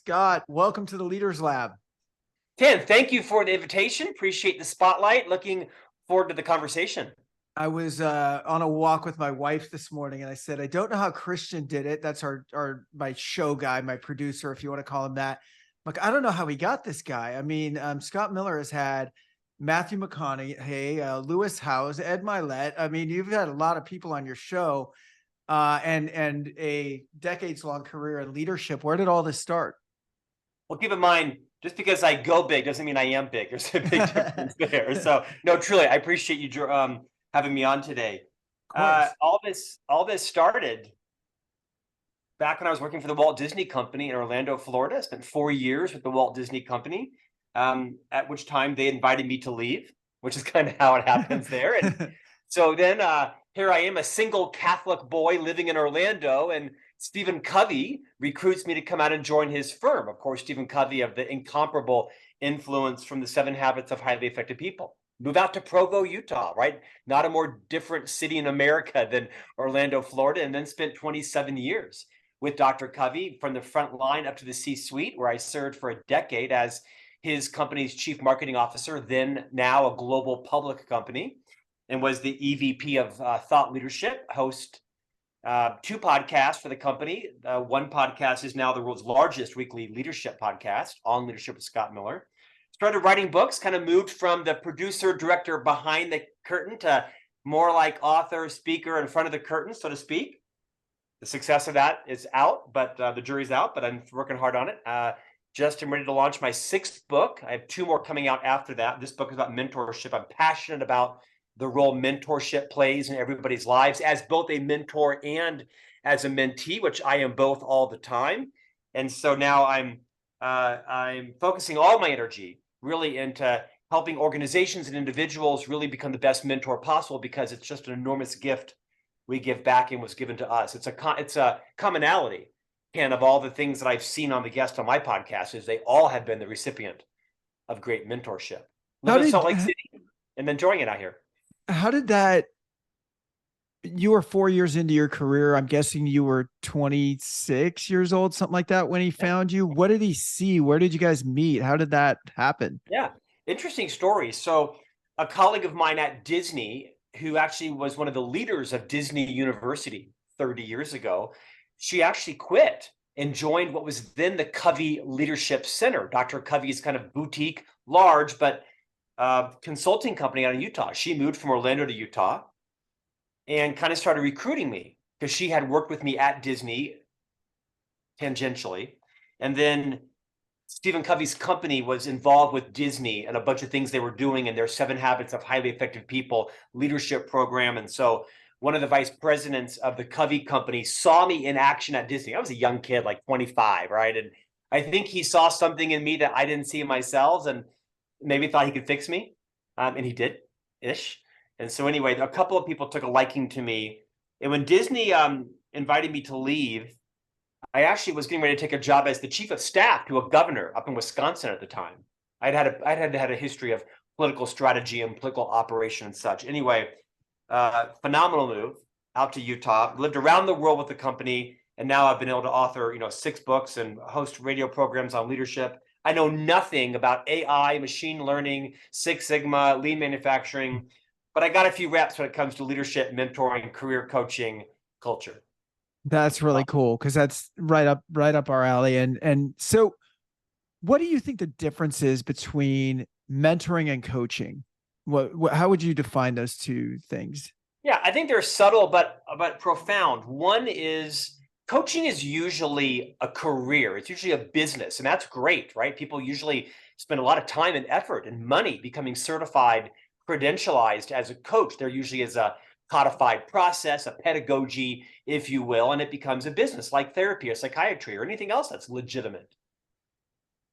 Scott, welcome to the Leaders Lab. Ken, thank you for the invitation. Appreciate the spotlight. Looking forward to the conversation. I was on a walk with my wife this morning, and I said, I don't know how Christian did it. That's my show guy, my producer, if you want to call him that. Like, I don't know how he got this guy. I mean, Scott Miller has had Matthew McConaughey, Lewis Howes, Ed Milet. I mean, you've had a lot of people on your show, and a decades-long career in leadership. Where did all this start? Well, keep in mind, just because I go big doesn't mean I am big. There's a big difference there. So, no, truly, I appreciate you having me on today. Of course. All this started back when I was working for the Walt Disney Company in Orlando, Florida. I spent 4 years with the Walt Disney Company, at which time they invited me to leave, which is kind of how it happens there. And so then here I am, a single Catholic boy living in Orlando, and Stephen Covey recruits me to come out and join his firm. Of course, Stephen Covey of the incomparable influence from the 7 Habits of Highly Effective People. Move out to Provo, Utah, right? Not a more different city in America than Orlando, Florida, and then spent 27 years with Dr. Covey from the front line up to the C-suite, where I served for a decade as his company's chief marketing officer, then now a global public company, and was the EVP of thought leadership, host 2 podcasts for the company. One podcast is now the world's largest weekly leadership podcast, On Leadership with Scott Miller. Started writing books, kind of moved from the producer, director behind the curtain to more like author, speaker in front of the curtain, so to speak. The success of that is out, but the jury's out, but I'm working hard on it. Just am ready to launch my 6th book. I have 2 more coming out after that. This book is about mentorship. I'm passionate about the role mentorship plays in everybody's lives as both a mentor and as a mentee, which I am both all the time. And so now I'm focusing all my energy really into helping organizations and individuals really become the best mentor possible, because it's just an enormous gift we give back and was given to us. It's a commonality, Ken, of all the things that I've seen on the guests on my podcast, is they all have been the recipient of great mentorship. Live in Salt Lake City and enjoying it out here. How did that? You were 4 years into your career. I'm guessing you were 26 years old, something like that, when he found you. What did he see? Where did you guys meet? How did that happen? Yeah, interesting story. So a colleague of mine at Disney, who actually was one of the leaders of Disney University 30 years ago, she actually quit and joined what was then the Covey Leadership Center, Dr. Covey's kind of boutique, large, but consulting company out in Utah. She moved from Orlando to Utah and kind of started recruiting me because she had worked with me at Disney tangentially. And then Stephen Covey's company was involved with Disney and a bunch of things they were doing in their 7 Habits of Highly Effective People leadership program. And so one of the vice presidents of the Covey company saw me in action at Disney. I was a young kid, like 25, right? And I think he saw something in me that I didn't see in myself and maybe thought he could fix me. And he did-ish. And so anyway, a couple of people took a liking to me. And when Disney invited me to leave, I actually was getting ready to take a job as the chief of staff to a governor up in Wisconsin at the time. I'd had a history of political strategy and political operation and such. Anyway, phenomenal move out to Utah, lived around the world with the company. And now I've been able to author, 6 books and host radio programs on leadership. I know nothing about AI, machine learning, Six Sigma, lean manufacturing, but I got a few reps when it comes to leadership, mentoring, career coaching, culture. That's really cool, because that's right up our alley. And so, what do you think the difference is between mentoring and coaching? How would you define those 2 things? Yeah, I think they're subtle but profound. One is coaching is usually a career. It's usually a business, and that's great, right? People usually spend a lot of time and effort and money becoming certified, credentialized as a coach. There usually is a codified process, a pedagogy, if you will, and it becomes a business like therapy or psychiatry or anything else that's legitimate.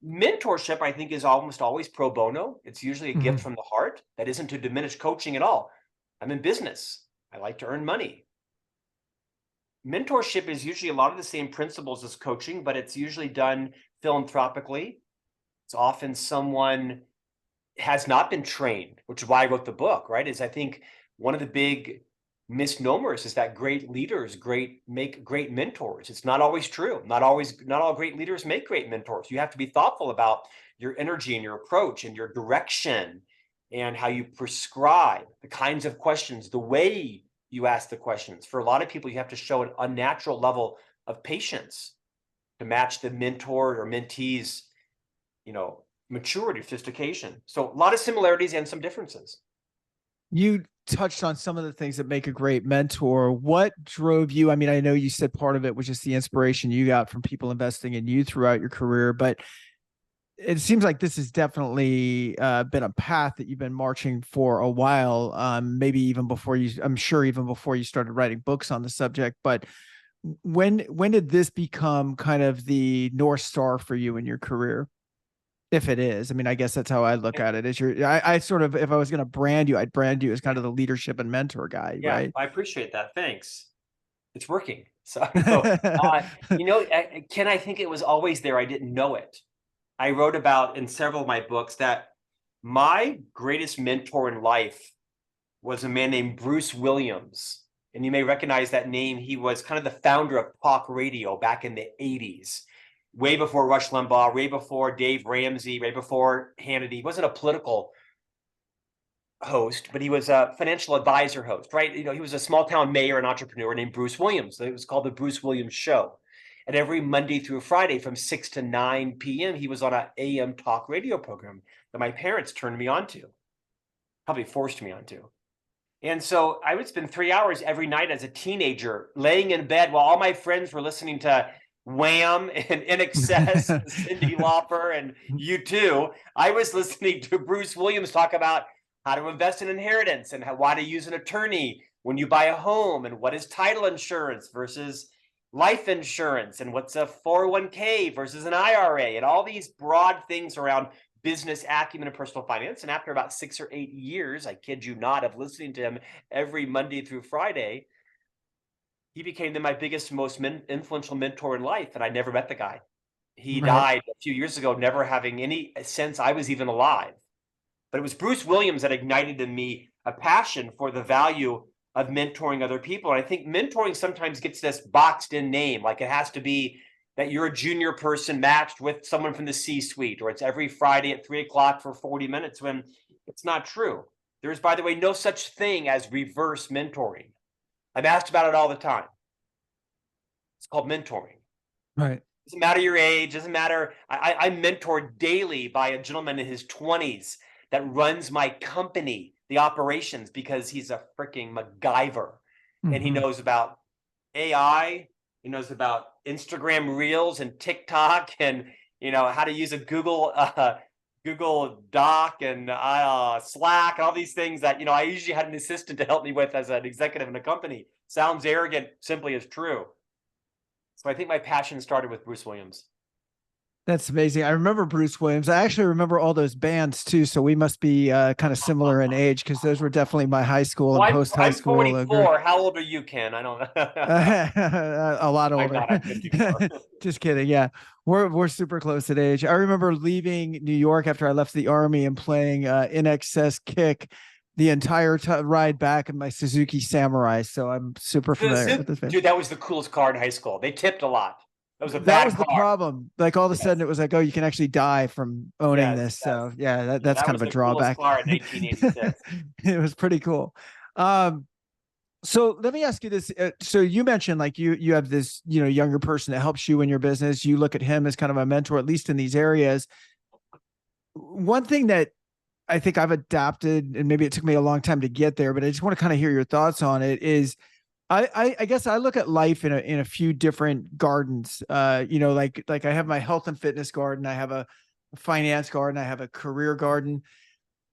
Mentorship, I think, is almost always pro bono. It's usually a gift from the heart. That isn't to diminish coaching at all. I'm in business. I like to earn money. Mentorship is usually a lot of the same principles as coaching, but it's usually done philanthropically. It's often someone has not been trained, which is why I wrote the book, right? Is I think one of the big misnomers is that great leaders make great mentors. It's not always true. Not all great leaders make great mentors. You have to be thoughtful about your energy and your approach and your direction and how you prescribe the kinds of questions, the way you ask the questions. For a lot of people, you have to show an unnatural level of patience to match the mentor or mentee's, maturity, sophistication. So a lot of similarities and some differences. You touched on some of the things that make a great mentor. What drove you? I mean, I know you said part of it was just the inspiration you got from people investing in you throughout your career, but it seems like this has definitely been a path that you've been marching for a while. Maybe even before I'm sure even before you started writing books on the subject. But when did this become kind of the North Star for you in your career? If it is, I mean, I guess that's how I look at it. I sort of, if I was going to brand you, I'd brand you as kind of the leadership and mentor guy, Yeah, right? I appreciate that. Thanks. It's working. So, no, Ken, I think it was always there. I didn't know it. I wrote about in several of my books that my greatest mentor in life was a man named Bruce Williams. And you may recognize that name. He was kind of the founder of talk radio back in the 80s, way before Rush Limbaugh, way before Dave Ramsey, way before Hannity. He wasn't a political host, but he was a financial advisor host, right? He was a small town mayor and entrepreneur named Bruce Williams. It was called the Bruce Williams Show. And every Monday through Friday from 6 to 9 p.m., he was on an AM talk radio program that my parents turned me on to, probably forced me onto. And so I would spend 3 hours every night as a teenager laying in bed while all my friends were listening to Wham and INXS and Cyndi Lauper and U2. I was listening to Bruce Williams talk about how to invest in inheritance and why to use an attorney when you buy a home and what is title insurance versus life insurance and what's a 401k versus an IRA and all these broad things around business acumen and personal finance. And after about 6 or 8 years, I kid you not, of listening to him every Monday through Friday, he became my biggest, most influential mentor in life. And I never met the guy. He Right. died a few years ago, never having any sense I was even alive. But it was Bruce Williams that ignited in me a passion for the value of mentoring other people. And I think mentoring sometimes gets this boxed in name, like it has to be that you're a junior person matched with someone from the C-suite, or it's every Friday at 3 o'clock for 40 minutes, when it's not true. There's, by the way, no such thing as reverse mentoring. I'm asked about it all the time. It's called mentoring. Right. Doesn't matter your age, doesn't matter. I'm mentored daily by a gentleman in his 20s that runs my company, the operations, because he's a freaking MacGyver. And he knows about AI, he knows about Instagram Reels and TikTok, and how to use a Google Doc and Slack and all these things that I usually had an assistant to help me with as an executive in a company. Sounds arrogant, simply is true. So I think my passion started with Bruce Williams. That's amazing. I remember Bruce Williams. I actually remember all those bands too. So we must be kind of similar in age, because those were definitely my high school and post high I'm school. 44. How old are you, Ken? I don't know. A lot I'm older. not. I'm 54. Just kidding. Yeah, we're super close in age. I remember leaving New York after I left the army and playing In Excess Kick the entire ride back in my Suzuki Samurai. So I'm super familiar with this band. Dude, that was the coolest car in high school. They tipped a lot. That was a That bad was the car. problem. Like all of a Yes. sudden it was like, oh, you can actually die from owning Yes. this. Yes. So yeah, Yeah, that's that kind was of a the coolest drawback. car in 1986. It was pretty cool. So let me ask you this. So you mentioned like you have this, younger person that helps you in your business. You look at him as kind of a mentor, at least in these areas. One thing that I think I've adapted, and maybe it took me a long time to get there, but I just want to kind of hear your thoughts on it, is I guess I look at life in a few different gardens. Like I have my health and fitness garden, I have a finance garden, I have a career garden.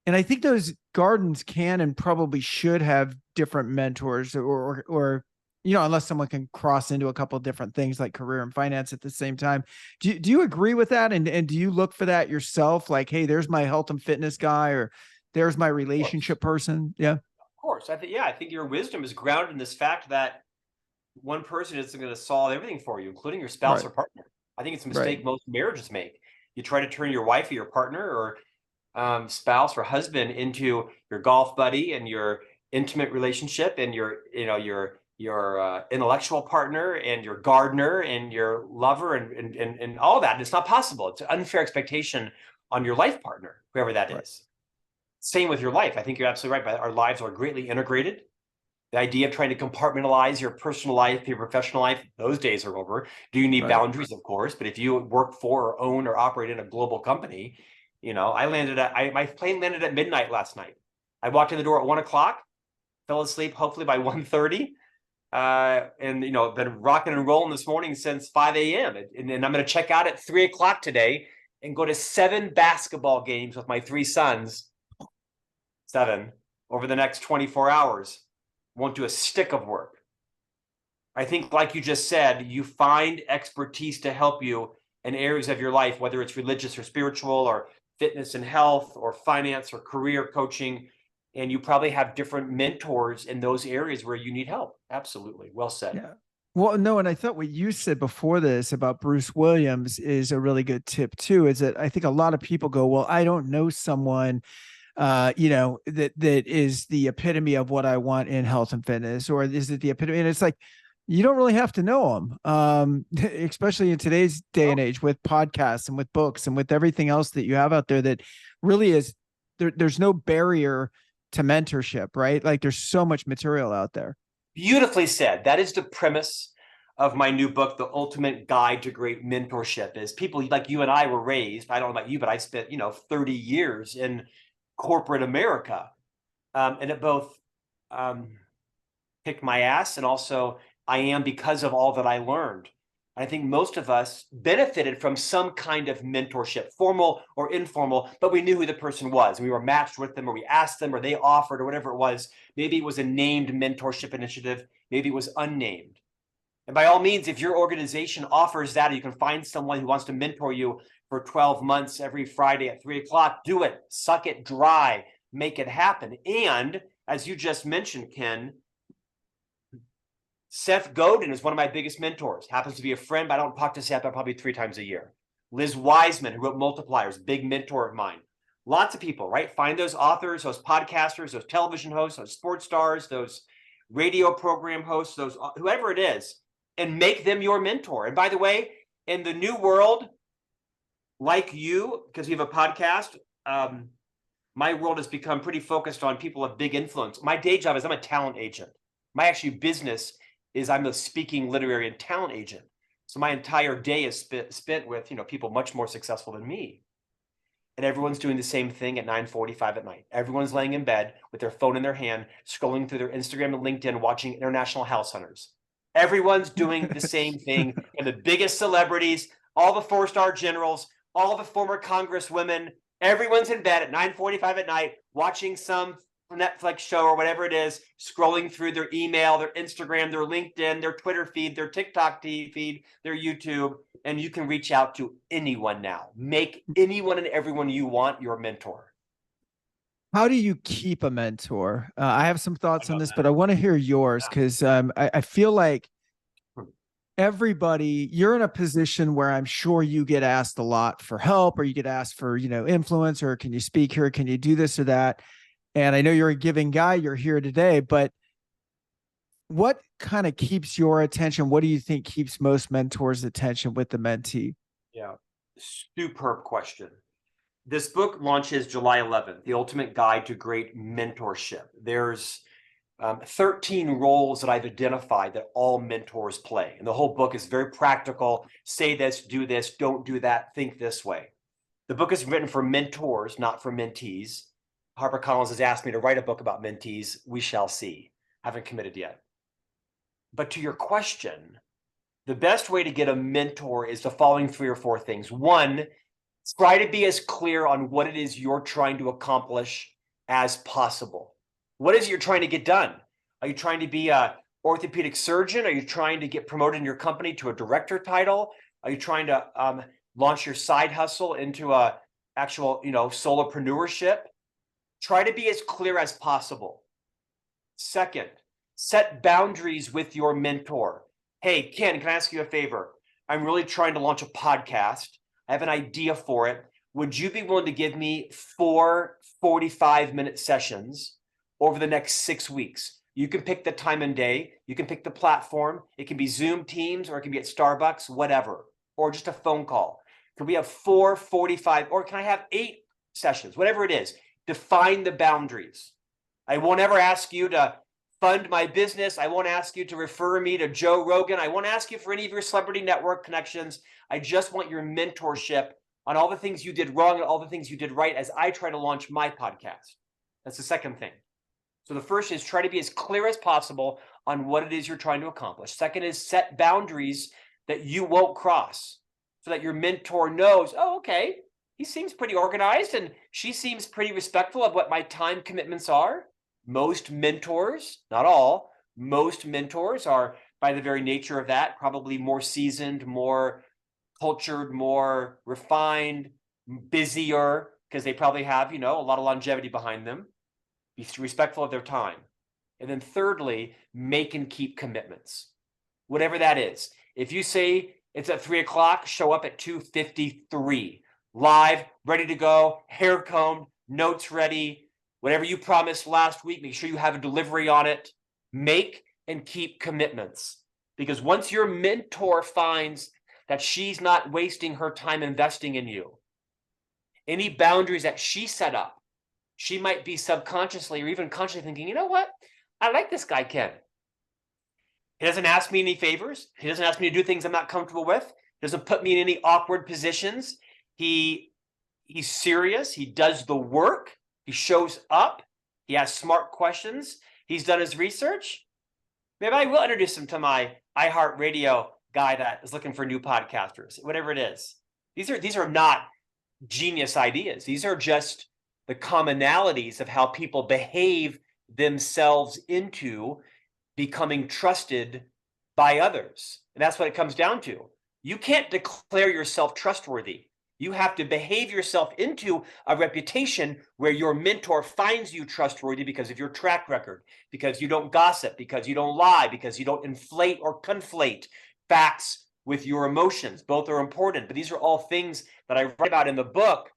And I think those gardens can and probably should have different mentors, or unless someone can cross into a couple of different things like career and finance at the same time. Do you agree with that? And do you look for that yourself? Like, hey, there's my health and fitness guy, or there's my relationship person. Yeah. Of course. I think your wisdom is grounded in this fact that one person isn't going to solve everything for you, including your spouse Right. or partner. I think it's a Right. mistake most marriages make. You try to turn your wife or your partner or spouse or husband into your golf buddy and your intimate relationship and your intellectual partner and your gardener and your lover and all that. It's not possible. It's an unfair expectation on your life partner, whoever that Right. is. Same with your life. I think you're absolutely right. But our lives are greatly integrated. The idea of trying to compartmentalize your personal life, your professional life, those days are over. Do you need Right. boundaries? Of course. But if you work for or own or operate in a global company, my plane landed at midnight last night. I walked in the door at 1 o'clock, fell asleep hopefully by 1:30. And been rocking and rolling this morning since 5 a.m. And I'm going to check out at 3 o'clock today and go to 7 basketball games with my 3 sons, 7, over the next 24 hours. Won't do a stick of work. I think, like you just said, you find expertise to help you in areas of your life, whether it's religious or spiritual or fitness and health or finance or career coaching. And you probably have different mentors in those areas where you need help. Absolutely. Well said. Yeah. Well, no, and I thought what you said before this about Bruce Williams is a really good tip too, is that I think a lot of people go, well, I don't know someone that is the epitome of what I want in health and fitness, or is it the epitome? And it's like, you don't really have to know them, especially in today's day and age with podcasts and with books and with everything else that you have out there that really is there's no barrier to mentorship, right? Like there's so much material out there. Beautifully said. That is the premise of my new book, The Ultimate Guide to Great Mentorship. Is people like you and I were raised, I don't know about you, but I spent 30 years in corporate America, and it both kicked my ass and also I am because of all that I learned. I think most of us benefited from some kind of mentorship, formal or informal, but we knew who the person was. We were matched with them, or we asked them, or they offered, or whatever it was. Maybe it was a named mentorship initiative. Maybe it was unnamed. And by all means, if your organization offers that, or you can find someone who wants to mentor you for 12 months every Friday at 3 o'clock, do it. Suck it dry. Make it happen. And as you just mentioned, Ken, Seth Godin is one of my biggest mentors. Happens to be a friend, but I don't talk to Seth probably 3 times a year. Liz Wiseman, who wrote Multipliers, big mentor of mine. Lots of people, right? Find those authors, those podcasters, those television hosts, those sports stars, those radio program hosts, those whoever it is, and make them your mentor. And by the way, in the new world, like you, because we have a podcast, my world has become pretty focused on people of big influence. My day job is I'm a talent agent. My actual business is I'm a speaking, literary, and talent agent. So my entire day is spent with people much more successful than me. And everyone's doing the same thing at 9:45 at night. Everyone's laying in bed with their phone in their hand, scrolling through their Instagram and LinkedIn, watching International House Hunters. Everyone's doing the same thing. And the biggest celebrities, all the 4-star generals, all the former congresswomen, everyone's in bed at 9:45 at night, watching some Netflix show or whatever it is, scrolling through their email, their Instagram, their LinkedIn, their Twitter feed, their TikTok feed, their YouTube, and you can reach out to anyone now. Make anyone and everyone you want your mentor. How do you keep a mentor? I have some thoughts on this, but I want to hear yours because I feel like everybody, you're in a position where I'm sure you get asked a lot for help, or you get asked for, influence, or can you speak here? Can you do this or that? And I know you're a giving guy, you're here today, but what kind of keeps your attention? What do you think keeps most mentors' attention with the mentee? Yeah, superb question. This book launches July 11th, The Ultimate Guide to Great Mentorship. There's 13 roles that I've identified that all mentors play. And the whole book is very practical. Say this, do this, don't do that, think this way. The book is written for mentors, not for mentees. HarperCollins has asked me to write a book about mentees. We shall see. Haven't committed yet. But to your question, the best way to get a mentor is the following 3 or 4 things. 1, try to be as clear on what it is you're trying to accomplish as possible. What is it you're trying to get done? Are you trying to be an orthopedic surgeon? Are you trying to get promoted in your company to a director title? Are you trying to launch your side hustle into a actual, solopreneurship? Try to be as clear as possible. Second, set boundaries with your mentor. Hey, Ken, can I ask you a favor? I'm really trying to launch a podcast. I have an idea for it. Would you be willing to give me 4 45-minute sessions over the next 6 weeks. You can pick the time and day. You can pick the platform. It can be Zoom, Teams, or it can be at Starbucks, whatever, or just a phone call. Can we have 4, 45, or can I have 8 sessions, whatever it is? Define the boundaries. I won't ever ask you to fund my business. I won't ask you to refer me to Joe Rogan. I won't ask you for any of your celebrity network connections. I just want your mentorship on all the things you did wrong and all the things you did right as I try to launch my podcast. That's the second thing. So the first is try to be as clear as possible on what it is you're trying to accomplish. Second is set boundaries that you won't cross so that your mentor knows, oh, okay, he seems pretty organized and she seems pretty respectful of what my time commitments are. Most mentors, not all, most mentors are, by the very nature of that, probably more seasoned, more cultured, more refined, busier, because they probably have, a lot of longevity behind them. Be respectful of their time. And then thirdly, make and keep commitments. Whatever that is. If you say it's at 3 o'clock, show up at 2:53. Live, ready to go, hair combed, notes ready. Whatever you promised last week, make sure you have a delivery on it. Make and keep commitments. Because once your mentor finds that she's not wasting her time investing in you, any boundaries that she set up, she might be subconsciously or even consciously thinking, you know what? I like this guy, Ken. He doesn't ask me any favors. He doesn't ask me to do things I'm not comfortable with. He doesn't put me in any awkward positions. He's serious. He does the work. He shows up. He asks smart questions. He's done his research. Maybe I will introduce him to my iHeartRadio guy that is looking for new podcasters, whatever it is. These are not genius ideas. These are just the commonalities of how people behave themselves into becoming trusted by others. And that's what it comes down to. You can't declare yourself trustworthy. You have to behave yourself into a reputation where your mentor finds you trustworthy because of your track record, because you don't gossip, because you don't lie, because you don't inflate or conflate facts with your emotions. Both are important, but these are all things that I write about in the book.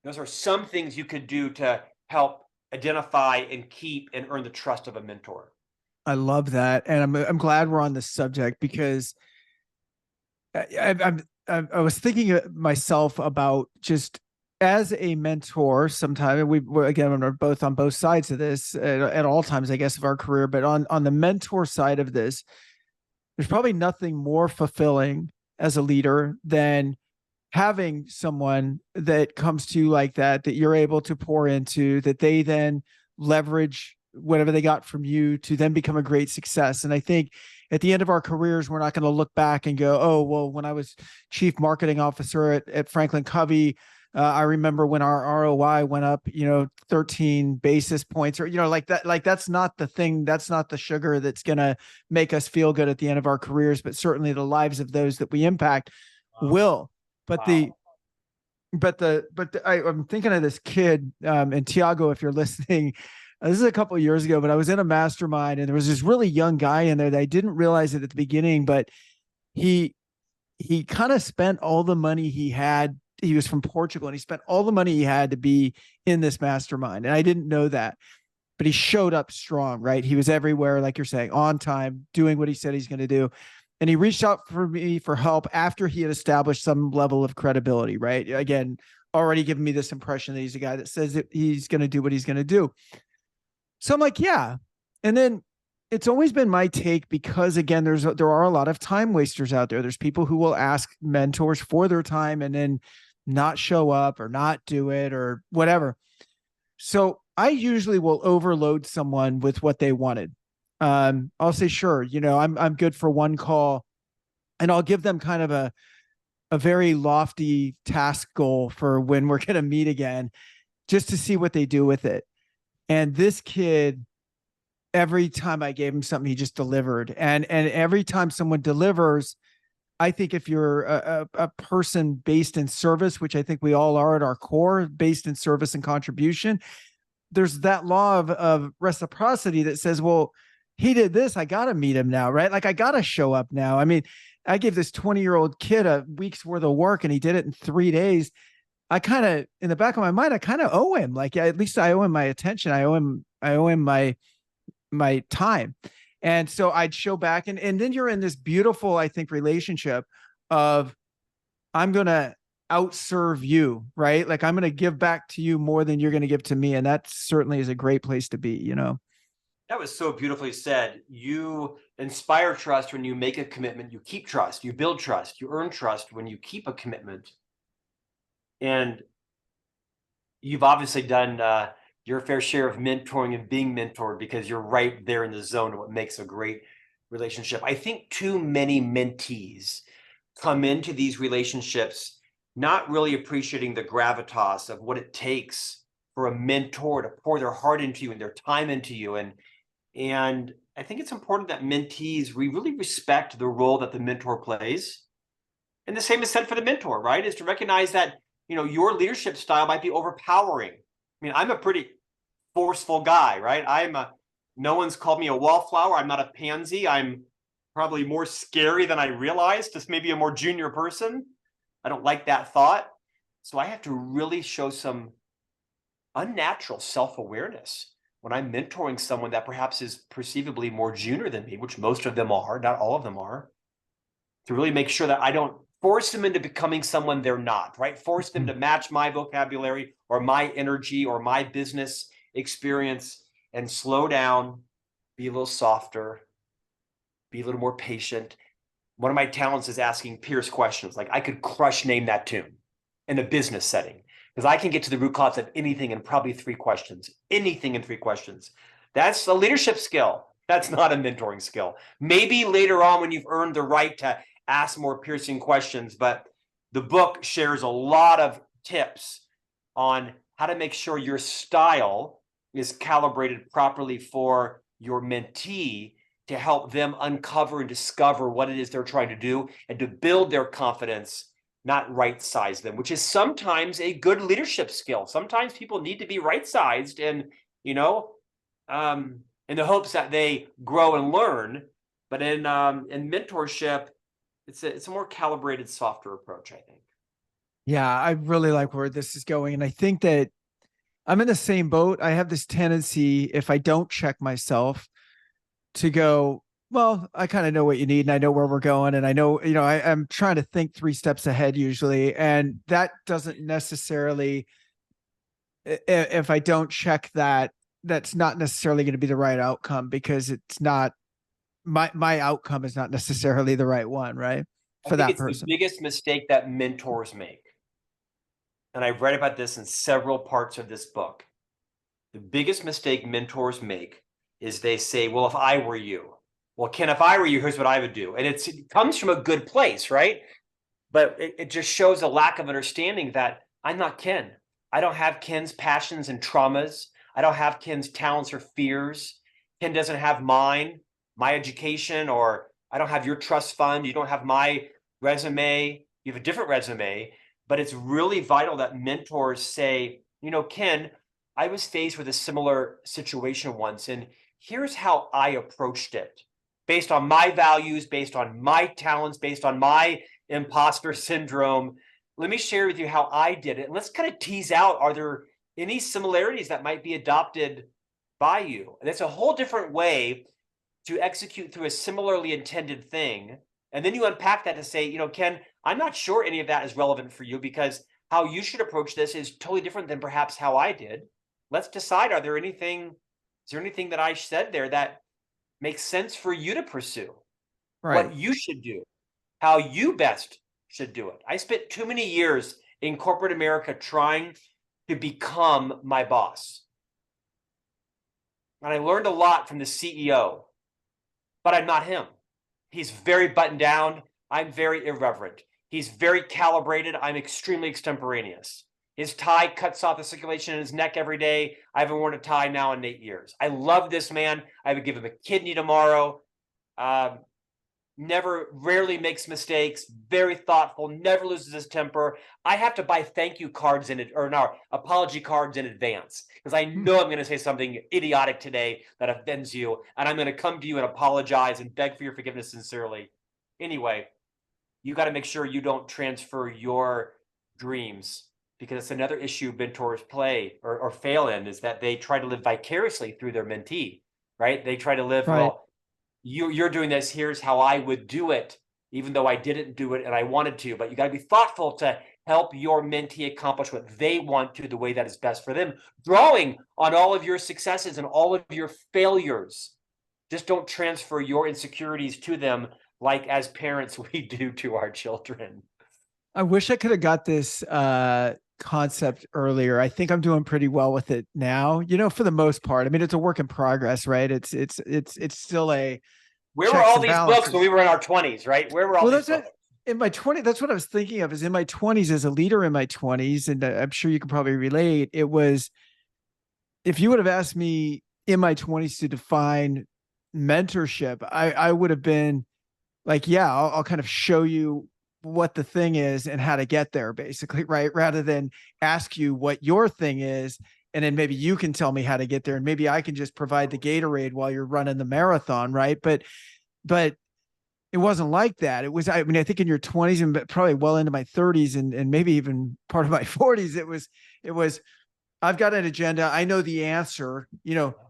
Those are some things you could do to help identify and keep and earn the trust of a mentor. I love that. And I'm glad we're on this subject because I was thinking myself about just as a mentor sometime, and we're both on both sides of this at all times, I guess, of our career, but on the mentor side of this, there's probably nothing more fulfilling as a leader than having someone that comes to you like that you're able to pour into, that they then leverage whatever they got from you to then become a great success. And I think at the end of our careers, we're not going to look back and go, oh, well, when I was chief marketing officer at Franklin Covey, I remember when our ROI went up, 13 basis points or, like that, that's not the thing. That's not the sugar that's going to make us feel good at the end of our careers, but certainly the lives of those that we impact will. But I'm thinking of this kid, and Tiago, if you're listening, this is a couple of years ago, but I was in a mastermind and there was this really young guy in there that I didn't realize it at the beginning, but he kind of spent all the money he had. He was from Portugal and he spent all the money he had to be in this mastermind. And I didn't know that, but he showed up strong, right? He was everywhere, like you're saying, on time, doing what he said he's going to do. And he reached out for me for help after he had established some level of credibility, right? Again, already giving me this impression that he's a guy that says that he's going to do what he's going to do. So I'm like, yeah. And then it's always been my take because, again, there are a lot of time wasters out there. There's people who will ask mentors for their time and then not show up or not do it or whatever. So I usually will overload someone with what they wanted. I'll say, sure, I'm good for one call, and I'll give them kind of a very lofty task goal for when we're going to meet again, just to see what they do with it. And this kid, every time I gave him something, he just delivered. And every time someone delivers, I think if you're a person based in service, which I think we all are at our core, based in service and contribution, there's that law of reciprocity that says, well, he did this, I got to meet him now, right? Like I got to show up now. I mean, I gave this 20-year-old kid a week's worth of work and he did it in 3 days. I kind of, in the back of my mind, I kind of owe him. Like, at least I owe him my attention. I owe him I owe him my time. And so I'd show back, and then you're in this beautiful, I think, relationship of I'm going to outserve you, right? Like I'm going to give back to you more than you're going to give to me. And that certainly is a great place to be, you know? That was so beautifully said. You inspire trust when you make a commitment, you keep trust, you build trust, you earn trust when you keep a commitment. And you've obviously done your fair share of mentoring and being mentored, because you're right there in the zone of what makes a great relationship. I think too many mentees come into these relationships not really appreciating the gravitas of what it takes for a mentor to pour their heart into you and their time into you. And I think it's important that mentees, we really respect the role that the mentor plays. And the same is said for the mentor, right? Is to recognize that, your leadership style might be overpowering. I mean, I'm a pretty forceful guy, right? No one's called me a wallflower. I'm not a pansy. I'm probably more scary than I realized, just maybe a more junior person. I don't like that thought. So I have to really show some unnatural self-awareness when I'm mentoring someone that perhaps is perceivably more junior than me, which most of them are, not all of them are, to really make sure that I don't force them into becoming someone they're not, right? Force them to match my vocabulary or my energy or my business experience, and slow down, be a little softer, be a little more patient. One of my talents is asking Pierce questions. Like I could crush name that tune in a business setting, because I can get to the root cause of anything in probably 3 questions, anything in 3 questions. That's a leadership skill. That's not a mentoring skill. Maybe later on when you've earned the right to ask more piercing questions, but the book shares a lot of tips on how to make sure your style is calibrated properly for your mentee, to help them uncover and discover what it is they're trying to do and to build their confidence, not right size them, which is sometimes a good leadership skill. Sometimes people need to be right sized and, in the hopes that they grow and learn. But in mentorship, it's a more calibrated, softer approach, I think. Yeah, I really like where this is going. And I think that I'm in the same boat. I have this tendency, if I don't check myself, to go, well, I kind of know what you need and I know where we're going. And I know, I'm trying to think 3 steps ahead usually. And that doesn't necessarily, if I don't check that, that's not necessarily going to be the right outcome, because it's not my outcome is not necessarily the right one, right? I For think that it's the person. biggest mistake that mentors make. And I've read about this in several parts of this book. The biggest mistake mentors make is they say, well, if I were you, well, Ken, if I were you, here's what I would do. And it comes from a good place, right? But it just shows a lack of understanding that I'm not Ken. I don't have Ken's passions and traumas. I don't have Ken's talents or fears. Ken doesn't have mine, my education, or I don't have your trust fund. You don't have my resume. You have a different resume. But it's really vital that mentors say, Ken, I was faced with a similar situation once, and here's how I approached it based on my values, based on my talents, based on my imposter syndrome. Let me share with you how I did it. And let's kind of tease out, are there any similarities that might be adopted by you? And it's a whole different way to execute through a similarly intended thing. And then you unpack that to say, Ken, I'm not sure any of that is relevant for you, because how you should approach this is totally different than perhaps how I did. Let's decide, is there anything that I said there that makes sense for you to pursue? Right. What you should do, how you best should do it. I spent too many years in corporate America trying to become my boss. And I learned a lot from the CEO, but I'm not him. He's very buttoned down. I'm very irreverent. He's very calibrated. I'm extremely extemporaneous. His tie cuts off the circulation in his neck every day. I haven't worn a tie now in 8 years. I love this man. I would give him a kidney tomorrow. Rarely makes mistakes, very thoughtful, never loses his temper. I have to buy thank you cards apology cards in advance, because I know I'm going to say something idiotic today that offends you, and I'm going to come to you and apologize and beg for your forgiveness sincerely. Anyway, you got to make sure you don't transfer your dreams because it's another issue mentors play or fail in, is that they try to live vicariously through their mentee, right? They try to live, Right. well, you're doing this, here's how I would do it, even though I didn't do it and I wanted to. But you got to be thoughtful to help your mentee accomplish what they want to, the way that is best for them, drawing on all of your successes and all of your failures. Just don't transfer your insecurities to them, like as parents we do to our children. I wish I could have got this concept earlier. I think I'm doing pretty well with it now, for the most part. I mean, it's a work in progress, right? It's still a Where were checks all and these books when balances. we were in our 20s, right? Where were all Well, these that's books? it. In my 20s, that's what I was thinking of, is in my 20s, as a leader in my 20s, and I'm sure you can probably relate. It was, if you would have asked me in my 20s to define mentorship, I would have been like, yeah, I'll kind of show you what the thing is and how to get there, basically, right? Rather than ask you what your thing is. And then maybe you can tell me how to get there. And maybe I can just provide the Gatorade while you're running the marathon, right? But it wasn't like that. It was, I mean, I think in your 20s and probably well into my 30s and maybe even part of my 40s, it was, I've got an agenda. I know the answer,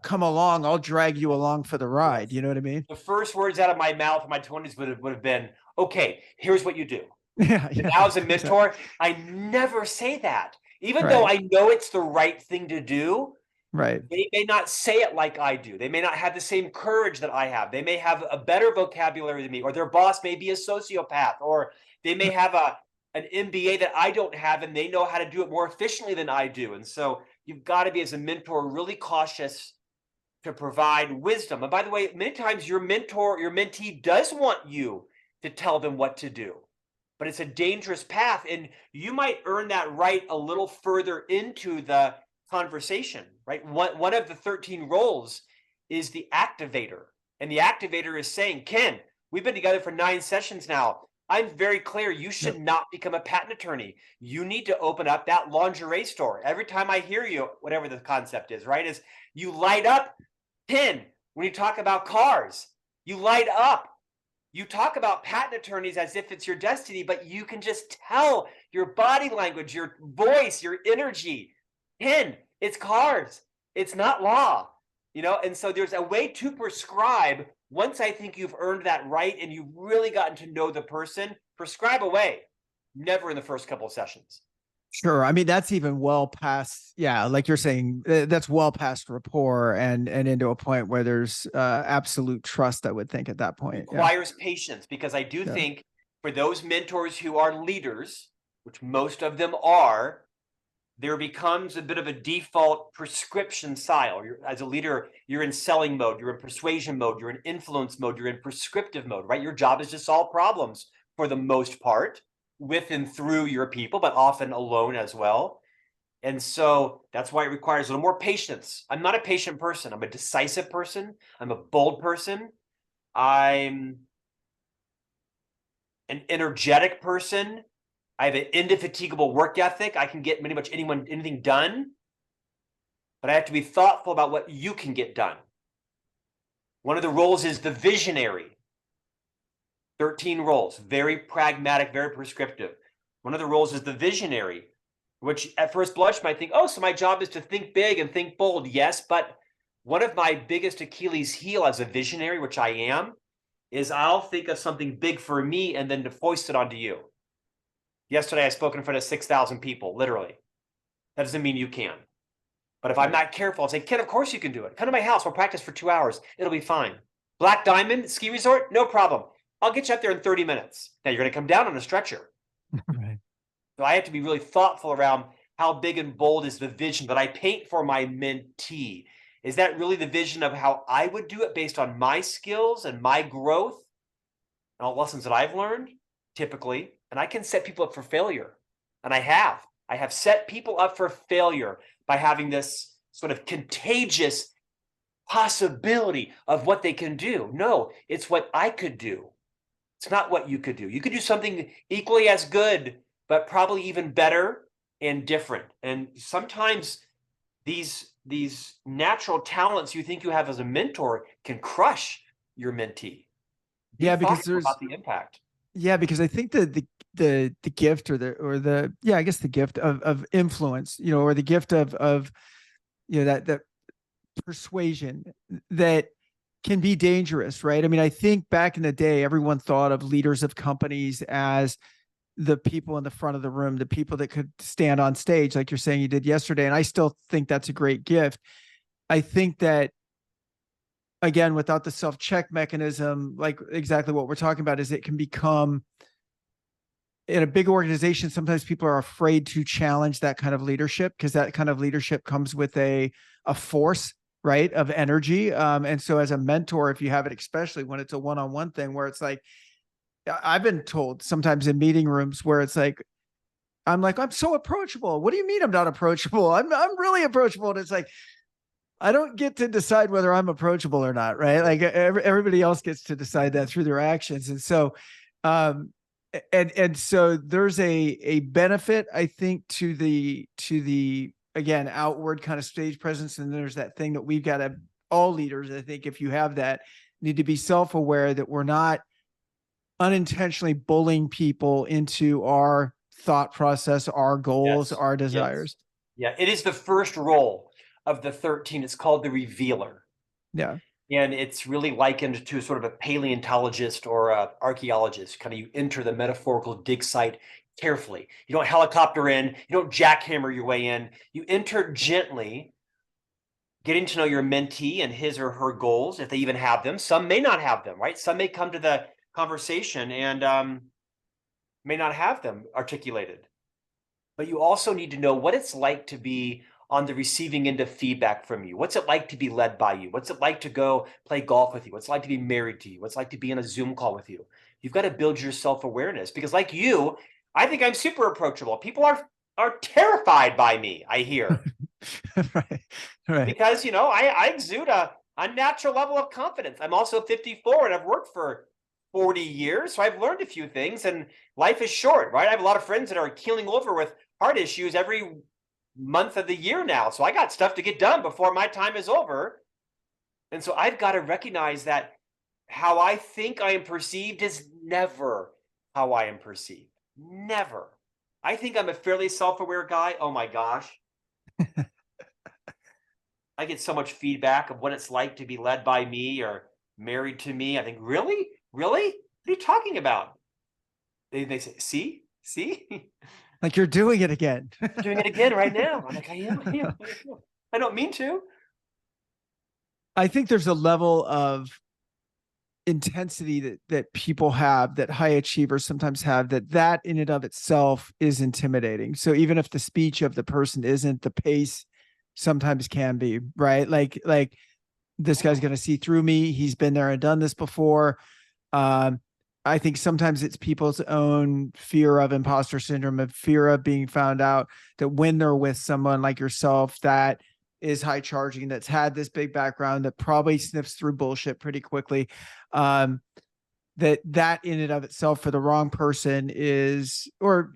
come along. I'll drag you along for the ride. Yes. You know what I mean? The first words out of my mouth in my 20s would have been, okay, here's what you do. Yeah. And Yeah. now as a Exactly. mentor, I never say that. Even though Right. I know it's the right thing to do, Right. they may not say it like I do. They may not have the same courage that I have. They may have a better vocabulary than me, or their boss may be a sociopath, or they may have an MBA that I don't have, and they know how to do it more efficiently than I do. And so you've got to be, as a mentor, really cautious to provide wisdom. And by the way, many times your mentor, your mentee does want you to tell them what to do, but it's a dangerous path. And you might earn that right a little further into the conversation, right? One of the 13 roles is the activator. And the activator is saying, Ken, we've been together for 9 sessions now. I'm very clear. You should Yep. not become a patent attorney. You need to open up that lingerie store. Every time I hear you, whatever the concept is, right, is you light up. Ken, when you talk about cars, you light up. You talk about patent attorneys as if it's your destiny, but you can just tell your body language, your voice, your energy. Ken, it's cars. It's not law. And so there's a way to prescribe. Once I think you've earned that right and you've really gotten to know the person, prescribe away. Never in the first couple of sessions. Sure. I mean, that's even well past, yeah, like you're saying, that's well past rapport and into a point where there's absolute trust, I would think, at that point. Yeah. Requires patience, because I do Yeah. think for those mentors who are leaders, which most of them are, there becomes a bit of a default prescription style. As a leader, you're in selling mode, you're in persuasion mode, you're in influence mode, you're in prescriptive mode, right? Your job is to solve problems for the most part, with and through your people, but often alone as well. And so that's why it requires a little more patience. I'm not a patient person. I'm a decisive person. I'm a bold person. I'm an energetic person. I have an indefatigable work ethic. I can get pretty much anything done, but I have to be thoughtful about what you can get done. One of the roles is the visionary. 13 roles, very pragmatic, very prescriptive. One of the roles is the visionary, which at first blush you might think, oh, so my job is to think big and think bold. Yes, but one of my biggest Achilles heel as a visionary, which I am, is I'll think of something big for me and then to foist it onto you. Yesterday, I spoke in front of 6,000 people, literally. That doesn't mean you can. But if I'm not careful, I'll say, Ken, of course you can do it. Come to my house. We'll practice for 2 hours. It'll be fine. Black Diamond Ski Resort, no problem. I'll get you up there in 30 minutes. Now, you're going to come down on a stretcher. Right. So I have to be really thoughtful around how big and bold is the vision that I paint for my mentee. Is that really the vision of how I would do it based on my skills and my growth and all lessons that I've learned, typically? And I can set people up for failure. And I have set people up for failure by having this sort of contagious possibility of what they can do. No, it's what I could do. It's not what you could do. You could do something equally as good, but probably even better and different. And sometimes these natural talents you think you have as a mentor can crush your mentee. Be Yeah, because thoughtful there's about the impact. Yeah, because I think the gift or the yeah, I guess the gift of influence, or the gift of that persuasion that can be dangerous, right? I mean, I think back in the day, everyone thought of leaders of companies as the people in the front of the room, the people that could stand on stage, like you're saying you did yesterday. And I still think that's a great gift. I think that again, without the self-check mechanism, like exactly what we're talking about, is it can become in a big organization, sometimes people are afraid to challenge that kind of leadership because that kind of leadership comes with a force, right, of energy. And so as a mentor, if you have it, especially when it's a one-on-one thing where it's like, I've been told sometimes in meeting rooms where it's like, I'm so approachable. What do you mean I'm not approachable? I'm really approachable. And it's like, I don't get to decide whether I'm approachable or not, right? Like everybody else gets to decide that through their actions. And so, um, and so there's a benefit, I think, to the again outward kind of stage presence, and there's that thing that we've got to all leaders. I think if you have that, need to be self-aware that we're not unintentionally bullying people into our thought process, our goals, Yes. our Yes. desires. Yeah. It is the first role of the 13. It's called the revealer. Yeah. And it's really likened to sort of a paleontologist or a archaeologist. Kind of you enter the metaphorical dig site carefully. You don't helicopter in, you don't jackhammer your way in. You enter gently, getting to know your mentee and his or her goals, if they even have them. Some may not have them, right? Some may come to the conversation and may not have them articulated. But you also need to know what it's like to be on the receiving end of feedback from you. What's it like to be led by you? What's it like to go play golf with you? What's it like to be married to you? What's it like to be in a Zoom call with you? You've got to build your self-awareness because like you, I think I'm super approachable. People are terrified by me, I hear. Right. Right. Because I exude a unnatural level of confidence. I'm also 54 and I've worked for 40 years, so I've learned a few things. And life is short, right? I have a lot of friends that are keeling over with heart issues every month of the year now. So I got stuff to get done before my time is over. And so I've got to recognize that how I think I am perceived is never how I am perceived. Never. I think I'm a fairly self-aware guy. Oh my gosh. I get so much feedback of what it's like to be led by me or married to me. I think, really? Really? What are you talking about? They say, see, Like you're doing it again. you're doing it again right now. I'm like, I am. I don't mean to. I think there's a level of intensity that people have, that high achievers sometimes have, that in and of itself is intimidating. So even if the speech of the person isn't, the pace sometimes can be, right? Like this guy's going to see through me. He's been there and done this before. Um, I think sometimes it's people's own fear of imposter syndrome, of fear of being found out, that when they're with someone like yourself that is high charging, that's had this big background, that probably sniffs through bullshit pretty quickly, um, that in and of itself for the wrong person is, or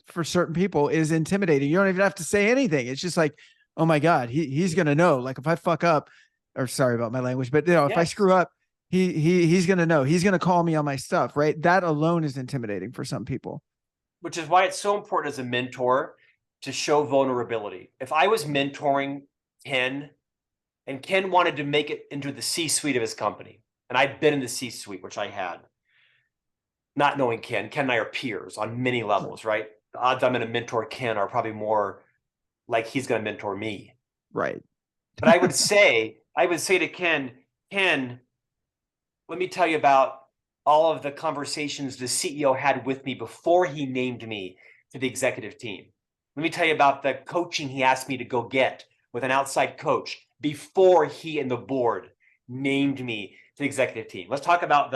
for certain people is intimidating. You don't even have to say anything. It's just like, oh my God, he's gonna know. Like if I fuck up, or sorry about my language, but if I Yes. screw up, he's gonna know. He's gonna call me on my stuff, right? That alone is intimidating for some people. Which is why it's so important as a mentor to show vulnerability. If I was mentoring Ken and Ken wanted to make it into the C-suite of his company, and I'd been in the C-suite, which I had, not knowing Ken and I are peers on many levels, right? The odds I'm going to mentor Ken are probably more like he's going to mentor me. Right. But I would say to Ken, let me tell you about all of the conversations the CEO had with me before he named me to the executive team. Let me tell you about the coaching he asked me to go get with an outside coach before he and the board named me to the executive team. Let's talk about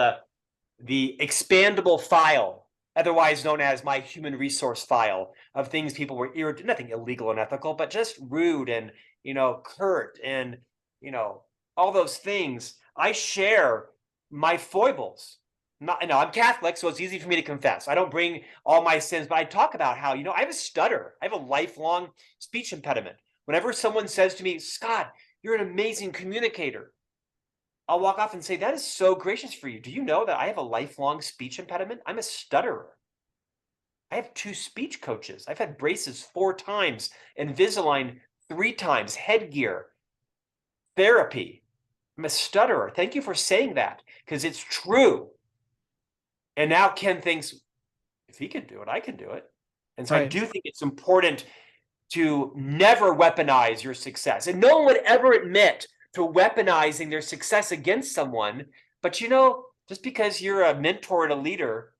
the expandable file, otherwise known as my human resource file, of things people were irritated, nothing illegal and ethical, but just rude and curt and all those things. I share my foibles. I'm Catholic, so it's easy for me to confess. I don't bring all my sins, but I talk about how I have a stutter. I have a lifelong speech impediment. Whenever someone says to me, Scott, you're an amazing communicator, I'll walk off and say, that is so gracious for you. Do you know that I have a lifelong speech impediment? I'm a stutterer. I have 2 speech coaches. I've had braces 4 times, Invisalign 3 times, headgear, therapy. I'm a stutterer. Thank you for saying that, because it's true. And now Ken thinks, if he can do it, I can do it. And so I Right. do think it's important to never weaponize your success. And no one would ever admit to weaponizing their success against someone. But just because you're a mentor and a leader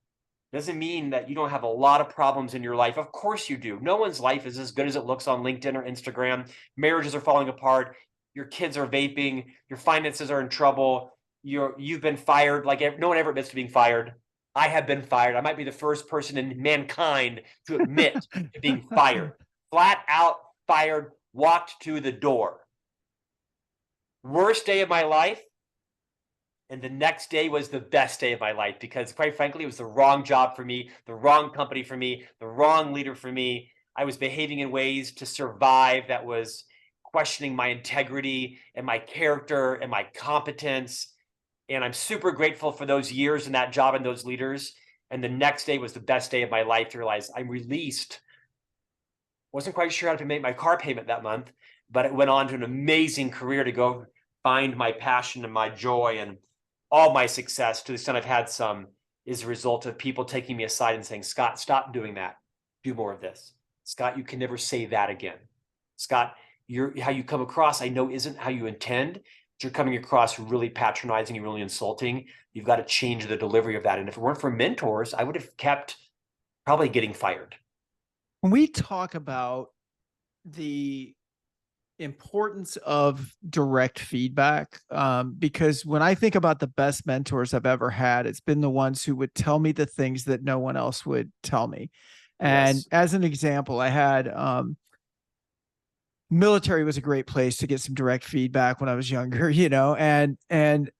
doesn't mean that you don't have a lot of problems in your life. Of course you do. No one's life is as good as it looks on LinkedIn or Instagram. Marriages are falling apart. Your kids are vaping. Your finances are in trouble. You've been fired. Like, no one ever admits to being fired. I have been fired. I might be the first person in mankind to admit to being fired. Flat out fired, walked to the door. Worst day of my life. And the next day was the best day of my life, because quite frankly, it was the wrong job for me, the wrong company for me, the wrong leader for me. I was behaving in ways to survive that was questioning my integrity and my character and my competence. And I'm super grateful for those years and that job and those leaders. And the next day was the best day of my life to realize I'm released. Wasn't quite sure how to make my car payment that month, but it went on to an amazing career to go find my passion and my joy. And all my success, to the extent I've had some, is a result of people taking me aside and saying, Scott, stop doing that. Do more of this. Scott, you can never say that again. Scott, how you come across, I know isn't how you intend, but you're coming across really patronizing and really insulting. You've got to change the delivery of that. And if it weren't for mentors, I would have kept probably getting fired. When we talk about the importance of direct feedback, because when I think about the best mentors I've ever had, it's been the ones who would tell me the things that no one else would tell me. And Yes. as an example, I had military was a great place to get some direct feedback when I was younger, and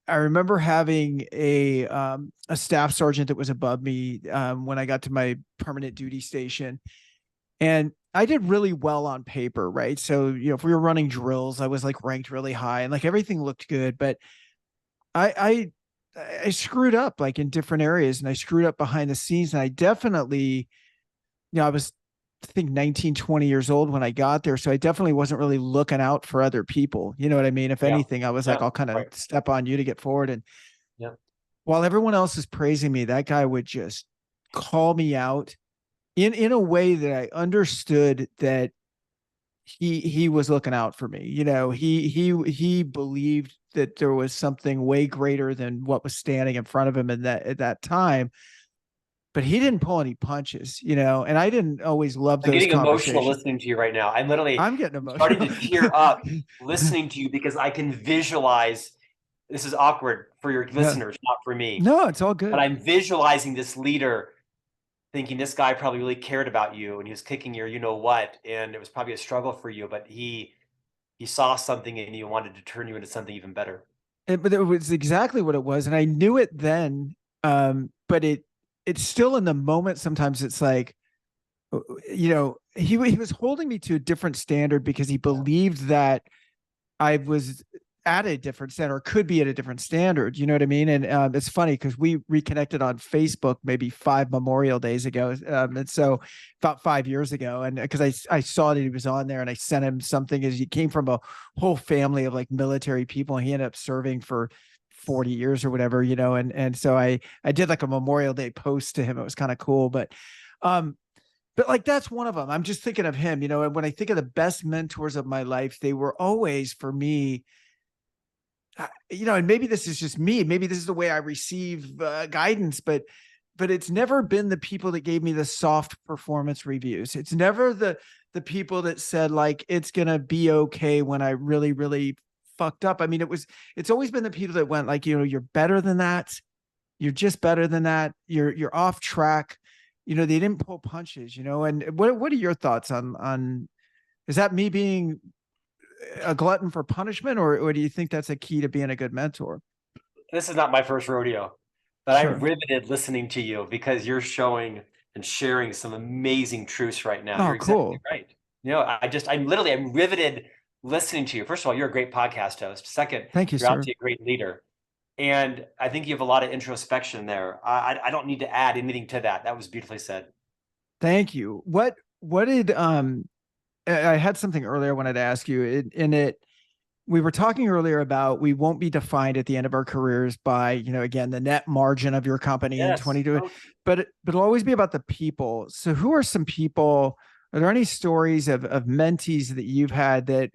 I remember having a staff sergeant that was above me when I got to my permanent duty station. And I did really well on paper, right? So, if we were running drills, I was like ranked really high and like everything looked good, but I I screwed up like in different areas, and I screwed up behind the scenes. And I definitely, I was, I think 19, 20 years old when I got there. So I definitely wasn't really looking out for other people. You know what I mean? If Yeah. anything, I was like, Yeah. I'll kind of Right. step on you to get forward. And Yeah. while everyone else is praising me, that guy would just call me out in a way that I understood that he was looking out for me. He believed that there was something way greater than what was standing in front of him at that time. But he didn't pull any punches, and I didn't always love I'm those getting emotional conversations. listening to you right now. I'm literally I'm getting starting emotional. to tear up listening to you, because I can visualize. This is awkward for your Yeah. listeners, not for me, No, it's all but good. I'm visualizing this leader thinking this guy probably really cared about you and he was kicking your what, and it was probably a struggle for you, but he saw something in you and wanted to turn you into something even better. But it was exactly what it was, and I knew it then. But it's still in the moment. Sometimes it's like, he was holding me to a different standard because he Yeah. believed that I was at a different standard, or could be at a different standard. You know what I mean? And it's funny because we reconnected on Facebook maybe 5 Memorial Days ago. And so about 5 years ago, and because I saw that he was on there, and I sent him something, as he came from a whole family of like military people, and he ended up serving for 40 years or whatever, and so I did like a Memorial Day post to him. It was kind of cool. Um, but like that's one of them. I'm just thinking of him, and when I think of the best mentors of my life, they were always for me, and maybe this is just me, maybe this is the way I receive guidance, but it's never been the people that gave me the soft performance reviews. It's never the people that said like it's gonna be okay when I really, really fucked up. I mean, it's always been the people that went like, you're better than that. You're just better than that. You're off track. They didn't pull punches, And what are your thoughts on is that me being a glutton for punishment, or do you think that's a key to being a good mentor? This is not my first rodeo, but I'm Sure. riveted listening to you because you're showing and sharing some amazing truths right now. Oh, You're exactly cool. right. I'm riveted listening to you. First of all, you're a great podcast host. Second, Thank you, you're sir. obviously a great leader. And I think you have a lot of introspection there. I don't need to add anything to that. That was beautifully said. Thank you. What did I had something earlier I wanted to ask you. In it, we were talking earlier about we won't be defined at the end of our careers by, again, the net margin of your company in Yes. 22, Oh, but it'll always be about the people. So who are some people? Are there any stories of mentees that you've had that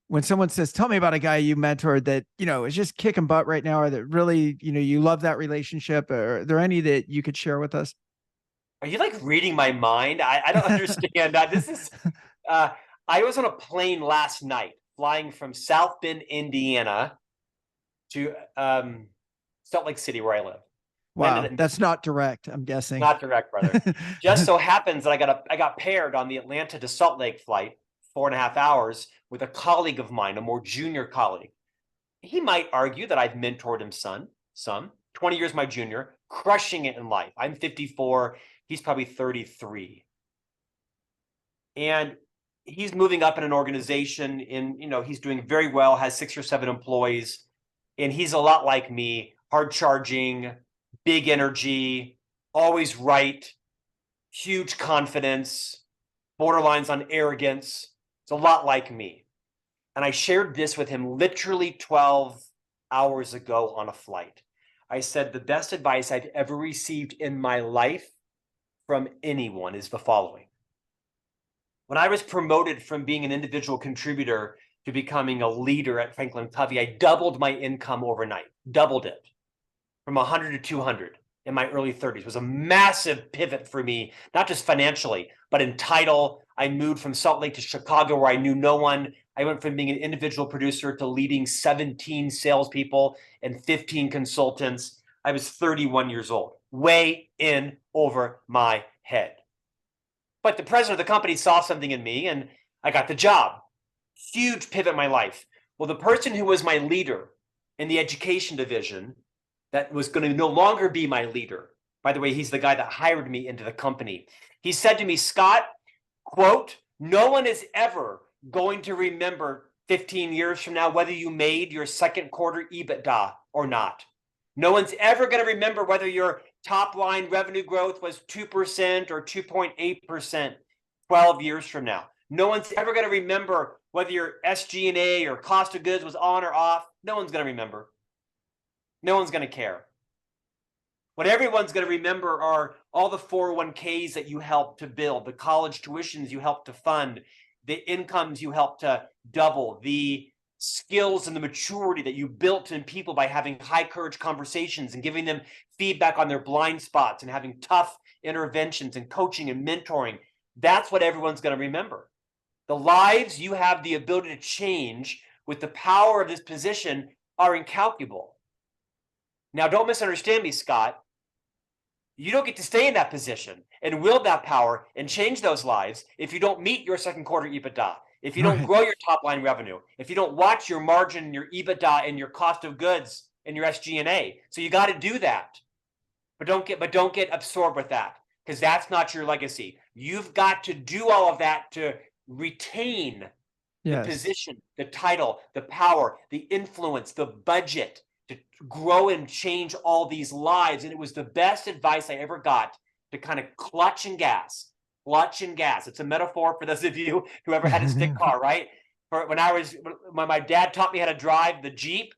when someone says, tell me about a guy you mentored that, is just kicking butt right now, or that really, you love that relationship? Or are there any that you could share with us? are you like reading my mind? I don't understand. This is, uh, I was on a plane last night flying from South Bend, Indiana to Salt Lake City, where I live. Landed Wow. at That's not direct, I'm guessing. Not direct, brother. Just so happens that I got paired on the Atlanta to Salt Lake flight, 4.5 hours, with a colleague of mine, a more junior colleague. He might argue that I've mentored him some 20 years my junior, crushing it in life. I'm 54, he's probably 33. And he's moving up in an organization he's doing very well, has 6 or 7 employees, and he's a lot like me, hard charging, big energy, always right, huge confidence, borderlines on arrogance. It's a lot like me. And I shared this with him literally 12 hours ago on a flight. I said, the best advice I've ever received in my life from anyone is the following. When I was promoted from being an individual contributor to becoming a leader at Franklin Covey, I doubled my income overnight, doubled it from 100 to 200 in my early 30s. It was a massive pivot for me, not just financially, but in title. I moved from Salt Lake to Chicago where I knew no one. I went from being an individual producer to leading 17 salespeople and 15 consultants. I was 31 years old, way in over my head. But the president of the company saw something in me and I got the job. Huge pivot in my life. Well, the person who was my leader in the education division that was going to no longer be my leader. By the way, he's the guy that hired me into the company. He said to me, Scott, quote, no one is ever going to remember 15 years from now whether you made your second quarter EBITDA or not. No one's ever going to remember whether your top line revenue growth was 2% or 2.8% 12 years from now. No one's ever going to remember whether your SG&A or cost of goods was on or off. No one's going to remember. No one's going to care. What everyone's going to remember are all the 401ks that you helped to build, the college tuitions you helped to fund, the incomes you helped to double, the skills and the maturity that you built in people by having high courage conversations and giving them feedback on their blind spots and having tough interventions and coaching and mentoring. That's what everyone's going to remember. The lives you have the ability to change with the power of this position are incalculable. Now, don't misunderstand me, Scott. You don't get to stay in that position and wield that power and change those lives if you don't meet your second quarter EBITDA, if you don't Right. grow your top line revenue, if you don't watch your margin, your EBITDA, and your cost of goods and your SG&A. So you got to do that, but don't get absorbed with that because that's not your legacy. You've got to do all of that to retain the Yes. position, the title, the power, the influence, the budget to grow and change all these lives. And it was the best advice I ever got to kind of clutch and gas. Clutch and gas. It's a metaphor for those of you who ever had a stick car, right? For when my dad taught me how to drive the Jeep,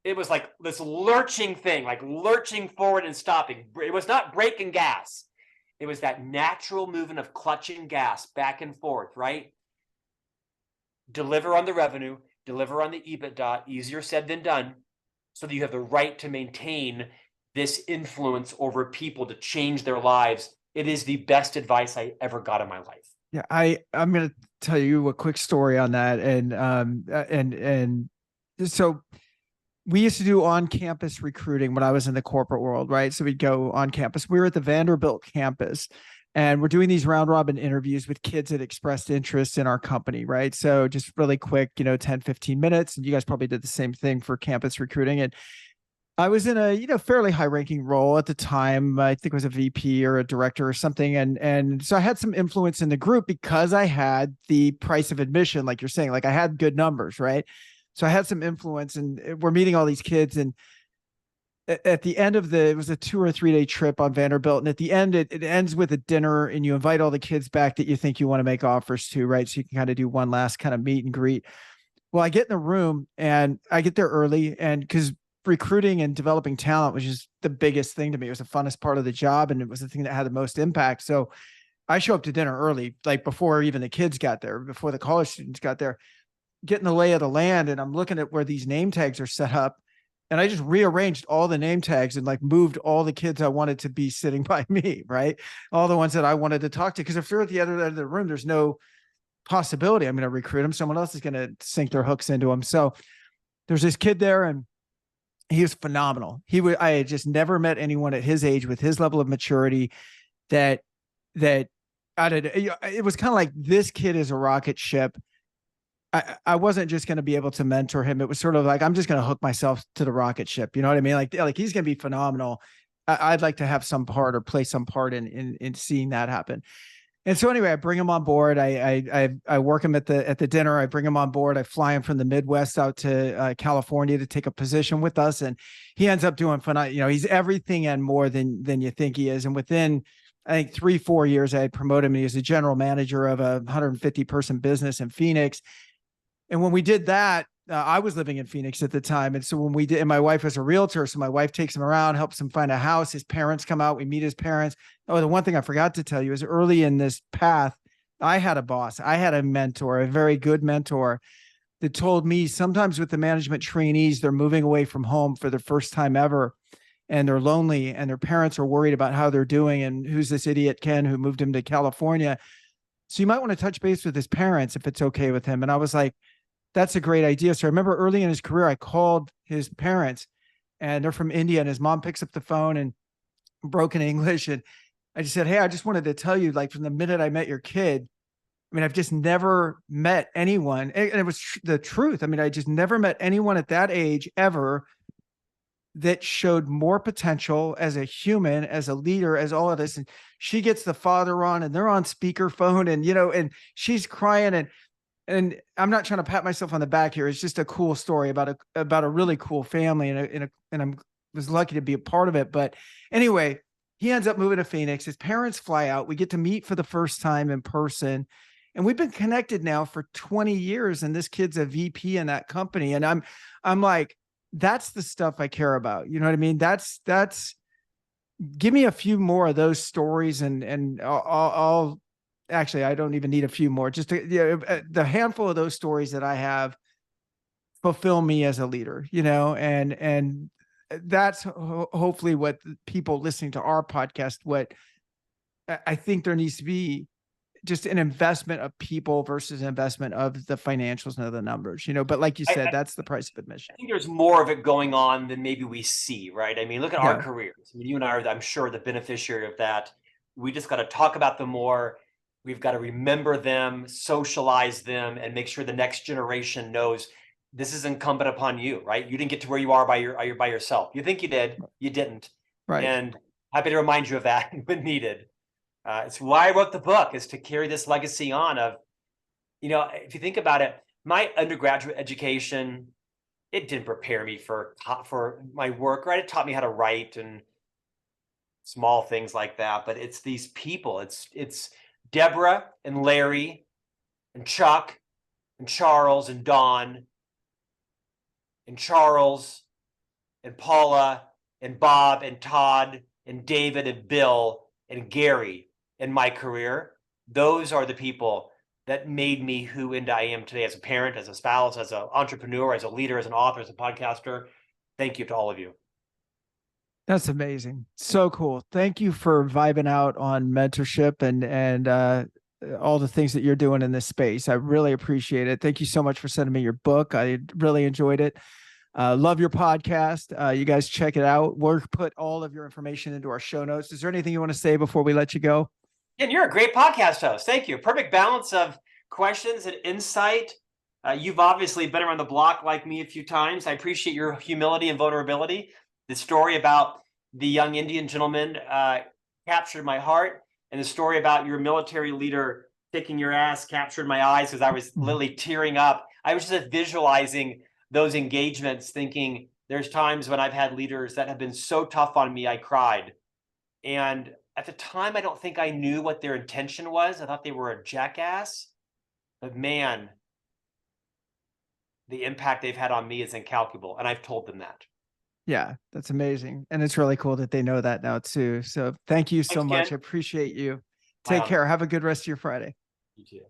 it was like this lurching thing, like lurching forward and stopping. It was not brake and gas. It was that natural movement of clutch and gas back and forth, right? Deliver on the revenue, deliver on the EBITDA, easier said than done, so that you have the right to maintain this influence over people to change their lives. It is the best advice I ever got in my life. Yeah, I'm going to tell you a quick story on that, and so we used to do on-campus recruiting when I was in the corporate world, right? So we'd go on campus. We were at the Vanderbilt campus, and we're doing these round robin interviews with kids that expressed interest in our company, right? So just really quick, 10, 15 minutes. And you guys probably did the same thing for campus recruiting. And I was in a, fairly high ranking role at the time. I think it was a VP or a director or something. And so I had some influence in the group because I had the price of admission, like you're saying, like I had good numbers, right? So I had some influence and we're meeting all these kids and at the end of it was a 2 or 3 day trip on Vanderbilt. And at the end, it ends with a dinner and you invite all the kids back that you think you want to make offers to, right? So you can kind of do one last kind of meet and greet. Well, I get in the room and I get there early, and because recruiting and developing talent was just the biggest thing to me. It was the funnest part of the job, and it was the thing that had the most impact. So I show up to dinner early, like before even the kids got there, before the college students got there, getting the lay of the land. And I'm looking at where these name tags are set up. And I just rearranged all the name tags and like moved all the kids I wanted to be sitting by me, right? All the ones that I wanted to talk to. Because if they're at the other end of the room, there's no possibility I'm going to recruit them. Someone else is going to sink their hooks into them. So there's this kid there, and he was phenomenal. I had just never met anyone at his age with his level of maturity that it was kind of like, this kid is a rocket ship. I wasn't just going to be able to mentor him. It was sort of like, I'm just going to hook myself to the rocket ship. You know what I mean? Like he's going to be phenomenal. I'd like to have some part or play some part in seeing that happen. And so anyway, I bring him on board. I work him at the dinner. I bring him on board. I fly him from the Midwest out to California to take a position with us, and he ends up doing fun. He's everything and more than you think he is. And within, I think, 3-4 years, I had promoted him. He was a general manager of a 150 person business in Phoenix. And when we did that, I was living in Phoenix at the time. And so when we did, and my wife was a realtor. So my wife takes him around, helps him find a house. His parents come out. We meet his parents. Oh, the one thing I forgot to tell you is, early in this path, I had a boss. I had a mentor, a very good mentor, that told me sometimes with the management trainees, they're moving away from home for the first time ever, and they're lonely, and their parents are worried about how they're doing. And who's this idiot Ken who moved him to California? So you might want to touch base with his parents if it's okay with him. And I was like, that's a great idea. So I remember early in his career, I called his parents, and they're from India, and his mom picks up the phone and broken English. And I just said, hey, I just wanted to tell you, like, from the minute I met your kid, I mean, I've just never met anyone. And it was the truth. I mean, I just never met anyone at that age ever that showed more potential as a human, as a leader, as all of this. And she gets the father on, and they're on speakerphone, and, and she's crying. And I'm not trying to pat myself on the back here. It's just a cool story about a really cool family, and I was lucky to be a part of it. But anyway, he ends up moving to Phoenix. His parents fly out. We get to meet for the first time in person, and we've been connected now for 20 years. And this kid's a VP in that company, and I'm like, that's the stuff I care about. You know what I mean? That's give me a few more of those stories, and I'll actually, I don't even need a few more. Just the handful of those stories that I have fulfill me as a leader, and that's hopefully what people listening to our podcast, what I think there needs to be, just an investment of people versus an investment of the financials and of the numbers, but like you said, that's the price of admission. I think there's more of it going on than maybe we see, right? I mean, look at our careers. I mean, you and I are, I'm sure, the beneficiary of that. We just got to talk about them more. We've got to remember them, socialize them, and make sure the next generation knows this is incumbent upon you, right? You didn't get to where you are by yourself. You think you did, you didn't. Right. And happy to remind you of that when needed. It's why I wrote the book, is to carry this legacy on of, if you think about it, my undergraduate education, it didn't prepare me for my work, right? It taught me how to write and small things like that. But it's these people. It's Deborah and Larry and Chuck and Charles and Don and Charles and Paula and Bob and Todd and David and Bill and Gary in my career. Those are the people that made me who I am today, as a parent, as a spouse, as an entrepreneur, as a leader, as an author, as a podcaster. Thank you to all of you. That's amazing. So cool. Thank you for vibing out on mentorship and all the things that you're doing in this space. I really appreciate it. Thank you so much for sending me your book. I really enjoyed it. Love your podcast. You guys check it out. We'll put all of your information into our show notes. Is there anything you want to say before we let you go? And you're a great podcast host. Thank you. Perfect balance of questions and insight. You've obviously been around the block like me a few times. I appreciate your humility and vulnerability. The story about the young Indian gentleman captured my heart, and the story about your military leader kicking your ass captured my eyes, because I was literally tearing up. I was just visualizing those engagements, thinking, There's times when I've had leaders that have been so tough on me, I cried. And at the time, I don't think I knew what their intention was. I thought they were a jackass. But man, the impact they've had on me is incalculable. And I've told them that. Yeah, that's amazing. And it's really cool that they know that now too. So thank you so Thanks, much. Ken. I appreciate you. My Take honor. care. Have a good rest of your Friday. You too.